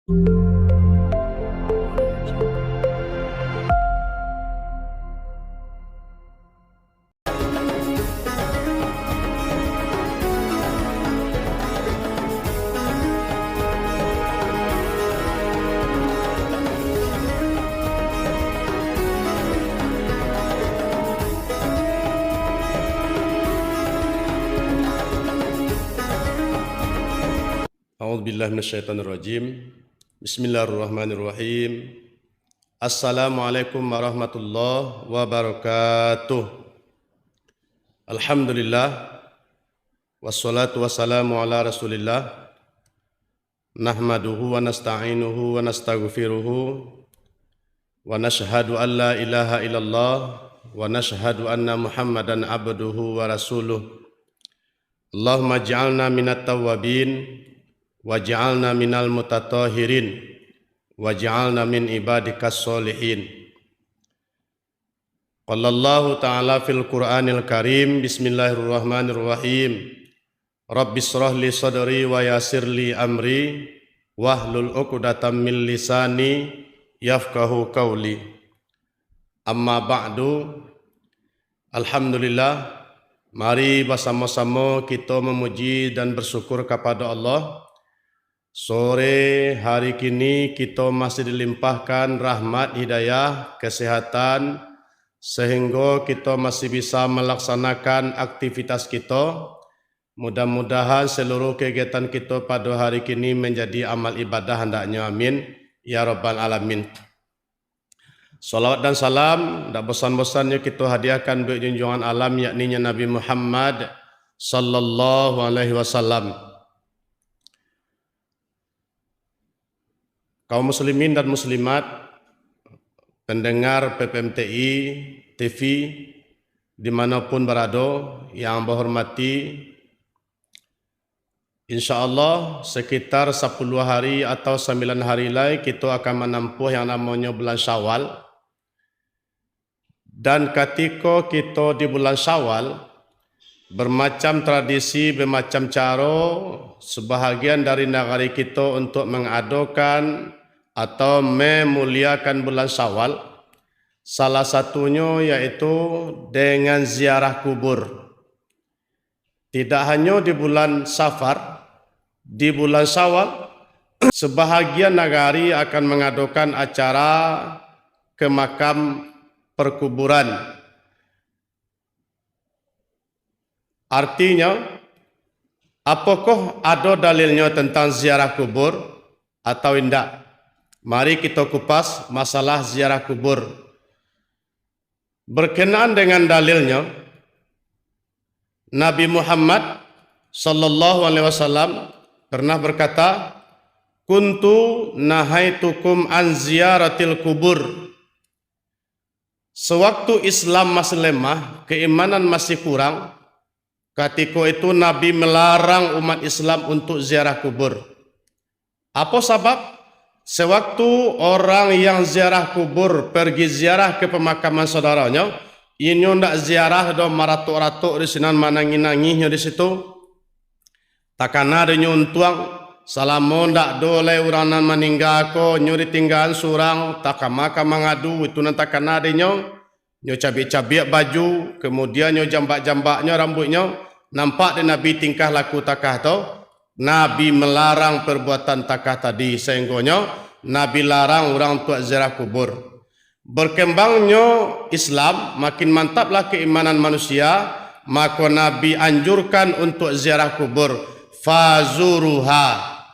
A'udzubillahi minasyaitonirrajim. Bismillahirrahmanirrahim. Assalamualaikum warahmatullahi wabarakatuh. Alhamdulillah wassalatu wassalamu ala Rasulillah. Nahmaduhu wa nasta'inuhu wa nastaghfiruhu wa nashhadu an la ilaha illallah wa nashhadu anna Muhammadan abduhu wa rasuluh. Allahumma ij'alna minat tawwabin waj'alna minal mutatahhirin waj'alna min ibadikas sholihin. Qala Allahu ta'ala fil Qur'anil Karim, bismillahirrahmanirrahim. Rabbis shrah li sadri wa yassir li amri wahlul 'uqdatam min lisani yafqahu qawli. Amma ba'du. Alhamdulillah, mari bersama-sama kita memuji dan bersyukur kepada Allah. Sore hari kini kita masih dilimpahkan rahmat, hidayah, kesehatan sehingga kita masih bisa melaksanakan aktivitas kita. Mudah-mudahan seluruh kegiatan kita pada hari kini menjadi amal ibadah hendaknya, amin ya rabbal alamin. Salawat dan salam tak bosan-bosannya kita hadiahkan bagi junjungan alam yakni Nabi Muhammad sallallahu alaihi wasallam. Kaum muslimin dan muslimat, pendengar PPMTI TV dimanapun berada yang berhormati, insyaAllah sekitar 10 hari atau 9 hari lagi kita akan menempuh yang namanya bulan Syawal. Dan ketika kita di bulan Syawal, bermacam tradisi, bermacam cara sebahagian dari negara kita untuk mengadakan atau memuliakan bulan Syawal. Salah satunya yaitu dengan ziarah kubur. Tidak hanya di bulan Safar, di bulan Syawal sebahagian negara akan mengadakan acara ke makam perkuburan. Artinya, apakah ada dalilnya tentang ziarah kubur atau tidak? Mari kita kupas masalah ziarah kubur. Berkenaan dengan dalilnya, Nabi Muhammad sallallahu alaihi wasallam pernah berkata, "Kuntu nahaitukum an ziyaratil kubur." Sewaktu Islam masih lemah, keimanan masih kurang, ketika itu Nabi melarang umat Islam untuk ziarah kubur. Apa sebab? Sewaktu orang yang ziarah kubur pergi ziarah ke pemakaman saudaranya, ini ndak ziarah do maratuk-ratuk di sinan manangi-nanginya di situ. Takana de nyuntuang salamo ndak dole uranan meninggal ko nyuri tinggalan surang takamaka mangadu itu nanti takana de nyo cabik-cabik baju, kemudian nyo jambak-jambaknya rambutnya. Nampak di Nabi tingkah laku takah tu, Nabi melarang perbuatan takah tadi, sehingga Nabi larang orang untuk ziarah kubur. Berkembangnya Islam, makin mantaplah keimanan manusia, maka Nabi anjurkan untuk ziarah kubur. Fazuruha,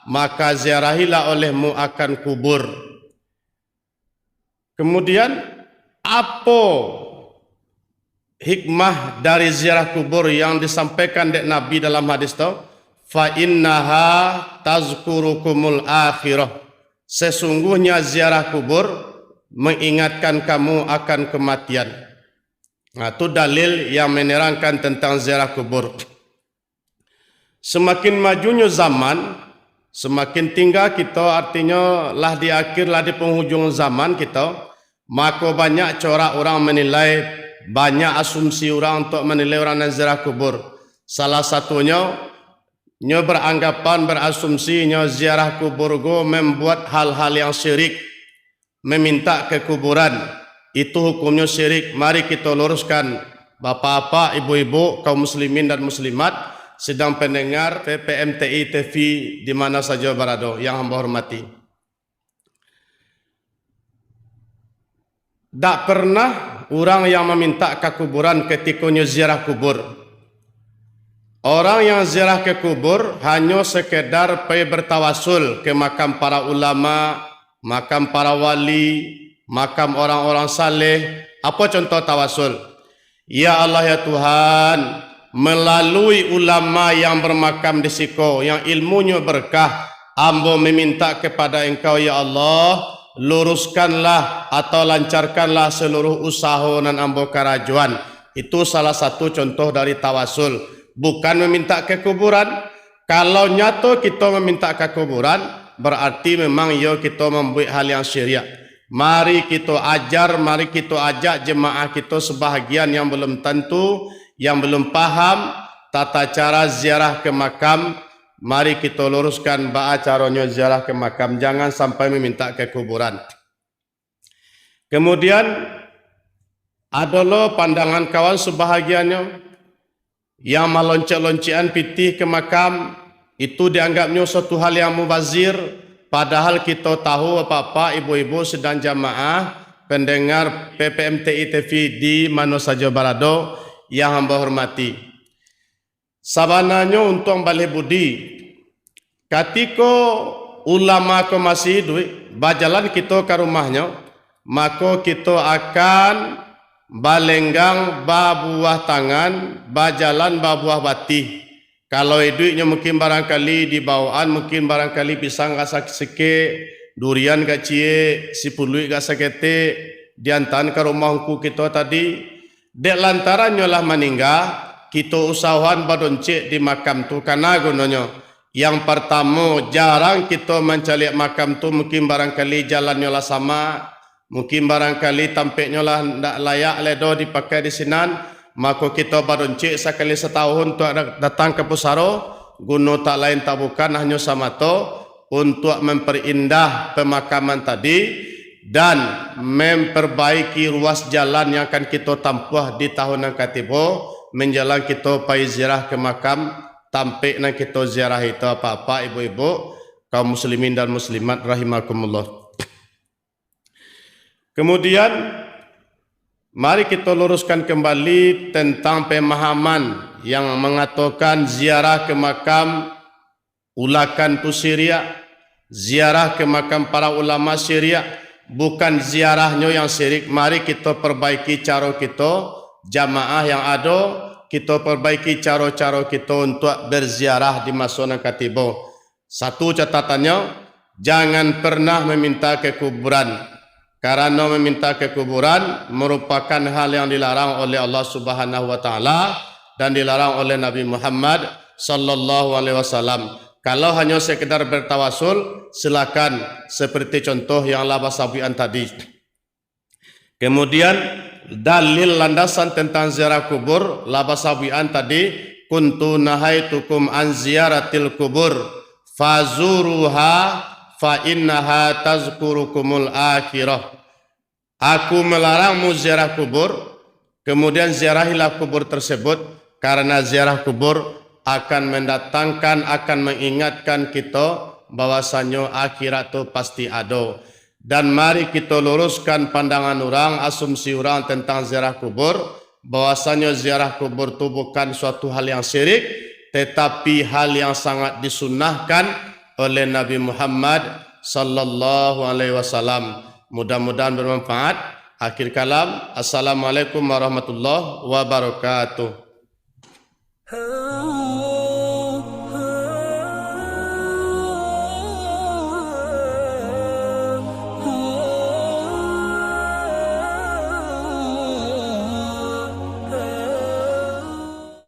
maka ziarahilah olehmu akan kubur. Kemudian apa hikmah dari ziarah kubur yang disampaikan oleh Nabi dalam hadis itu? Fa innaha tazkurukumul akhirah. Sesungguhnya ziarah kubur mengingatkan kamu akan kematian. Nah, itu dalil yang menerangkan tentang ziarah kubur. Semakin majunya zaman, semakin tinggal kita, artinya lah di akhir, lah di penghujung zaman kita, maka banyak corak orang menilai, banyak asumsi orang untuk menilai orang yang ziarah kubur. Salah satunya nyo beranggapan berasumsi nyo ziarah kubur go membuat hal-hal yang syirik, meminta ke kuburan, itu hukumnya syirik. Mari kita luruskan bapak-bapak, ibu-ibu, kaum muslimin dan muslimat sedang pendengar PPMTI TV di mana saja berada yang hamba hormati. Tak pernah orang yang meminta ke kuburan ketika nyo ziarah kubur. Orang yang ziarah ke kubur hanya sekedar pergi bertawasul ke makam para ulama, makam para wali, makam orang-orang saleh. Apa contoh tawasul? Ya Allah ya Tuhan, melalui ulama yang bermakam di siko, yang ilmunya berkah, ambo meminta kepada Engkau ya Allah, luruskanlah atau lancarkanlah seluruh usaha dan ambo kerajuan. Itu salah satu contoh dari tawasul. Bukan meminta ke kuburan. Kalau nyata kita meminta ke kuburan, berarti memang ya kita membuat hal yang syirik. Mari kita ajar, mari kita ajak jemaah kita sebahagian yang belum tentu, yang belum paham tata cara ziarah ke makam. Mari kita luruskan ba'a caranya ziarah ke makam. Jangan sampai meminta ke kuburan. Kemudian adalah pandangan kawan sebahagiannya yang meloncat-loncian pitih ke makam, itu dianggapnya suatu hal yang mubazir. Padahal kita tahu bapak-bapak, ibu-ibu sedang jamaah pendengar PPMTI TV di mana saja berada yang hamba hormati. Sabananya untuk balik budi, ketika ulama ke masih hidup, berjalan kita ke rumahnya, maka kita akan balenggang babuah tangan, bajalan babuah batih. Kalau hidupnya mungkin barangkali di bawaan, mungkin barangkali pisang rasa seke, durian gak cie, si pului gak sakete, diantan ke rumahku kita tadi. Dek lantarannya lah meninggal, kita usahawan badoncik di makam tu karena gunanya. Yang pertama, jarang kita mencari makam tu, mungkin barangkali jalannya lah sama, mungkin barangkali tampaknya lah tidak layak ledo dipakai di sinan, maka kita badoncik sekali setahun untuk datang ke pusaro, guna tak lain tak bukan hanya sama to untuk memperindah pemakaman tadi dan memperbaiki ruas jalan yang akan kita tampuh di tahun yang ketiba menjalan kita pai ziarah ke makam, tampik nak kita ziarah itu apa-apa ibu-ibu, kaum muslimin dan muslimat rahimakumullah. Kemudian mari kita luruskan kembali tentang pemahaman yang mengatakan ziarah ke makam ulakan tu syirik, ziarah ke makam para ulama syirik, bukan ziarahnya yang syirik. Mari kita perbaiki cara kita, jamaah yang ada, kita perbaiki cara-cara kita untuk berziarah di masa yang ketiba. Satu catatannya, jangan pernah meminta ke kuburan. Karena meminta ke kuburan merupakan hal yang dilarang oleh Allah Subhanahu wa taala dan dilarang oleh Nabi Muhammad sallallahu alaihi wasallam. Kalau hanya sekedar bertawasul, silakan seperti contoh yang labasabian tadi. Kemudian dalil landasan tentang ziarah kubur labasabian tadi, kuntu nahaitukum an ziyaratil kubur fazuruha fa innaha tazkurukumul akhirah. Aku melarangmu ziarah kubur, kemudian ziarahilah kubur tersebut, karena ziarah kubur akan mendatangkan, akan mengingatkan kita bahwasanya akhirat itu pasti ada. Dan mari kita luruskan pandangan orang, asumsi orang tentang ziarah kubur, bahwasanya ziarah kubur itu bukan suatu hal yang syirik, tetapi hal yang sangat disunnahkan oleh Nabi Muhammad sallallahu alaihi wasallam. Mudah-mudahan bermanfaat. Akhir kalam, assalamualaikum warahmatullahi wabarakatuh.